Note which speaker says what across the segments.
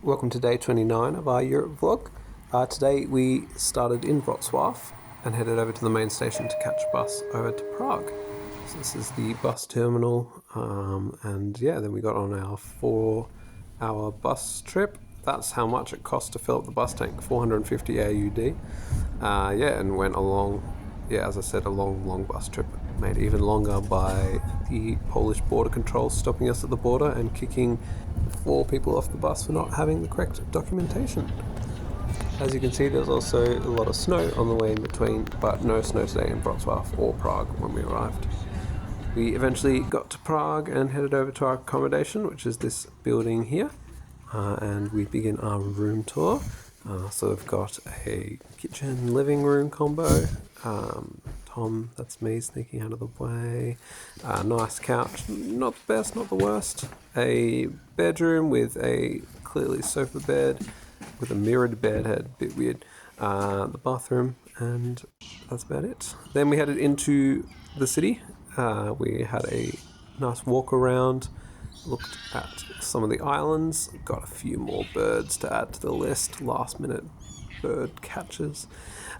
Speaker 1: Welcome to day 29 of our Europe vlog. Today we started in Wrocław and headed over to the main station to catch a bus over to Prague. So this is the bus terminal, and yeah, then we got on our 4-hour bus trip. That's how much it cost to fill up the bus tank, 450 AUD. And went along, as I said, a long bus trip, made even longer by the Polish border controls stopping us at the border and kicking 4 people off the bus for not having the correct documentation. As you can see, there's also a lot of snow on the way in between, but no snow today in Wrocław or Prague when we arrived. We eventually got to Prague and headed over to our accommodation, which is this building here, and we begin our room tour. So we've got a kitchen living room combo. Tom, that's me sneaking out of the way. Nice couch, not the best, not the worst. A bedroom with a clearly sofa bed with a mirrored bed head, a bit weird. The bathroom, and that's about it. Then we headed into the city. We had a nice walk around, looked at some of the islands, got a few more birds to add to the list, last minute bird catches,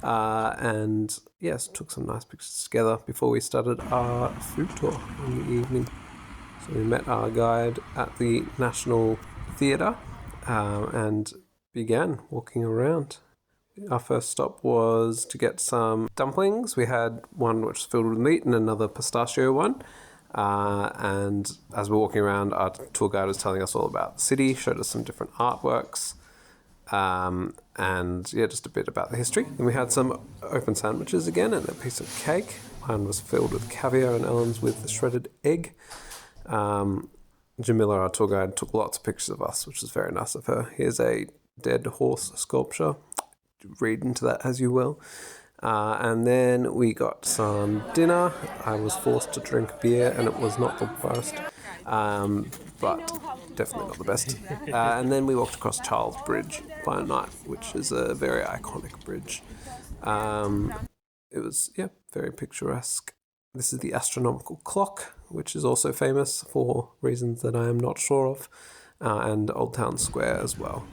Speaker 1: and yes, took some nice pictures together before we started our food tour in the evening. So we met our guide at the National Theatre and began walking around. Our first stop was to get some dumplings. We had one which was filled with meat and another pistachio one. And as we're walking around, our tour guide was telling us all about the city, showed us some different artworks, and just a bit about the history. Then we had some open sandwiches again and a piece of cake. Mine was filled with caviar and Ellen's with the shredded egg. Jamila, our tour guide, took lots of pictures of us, which was very nice of her. Here's a dead horse sculpture. Read into that as you will. And then we got some dinner. I was forced to drink beer and it was not the worst, but definitely not the best. And then we walked across Charles Bridge by night, which is a very iconic bridge. It was, very picturesque. This is the astronomical clock, which is also famous for reasons that I am not sure of, and Old Town Square as well.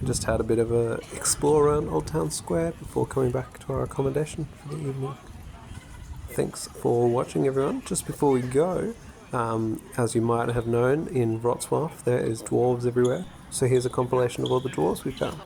Speaker 1: Just had a bit of a explore around Old Town Square before coming back to our accommodation for the evening. Thanks for watching, everyone. Just before we go, as you might have known, in Wrocław there is dwarves everywhere. So here's a compilation of all the dwarves we found.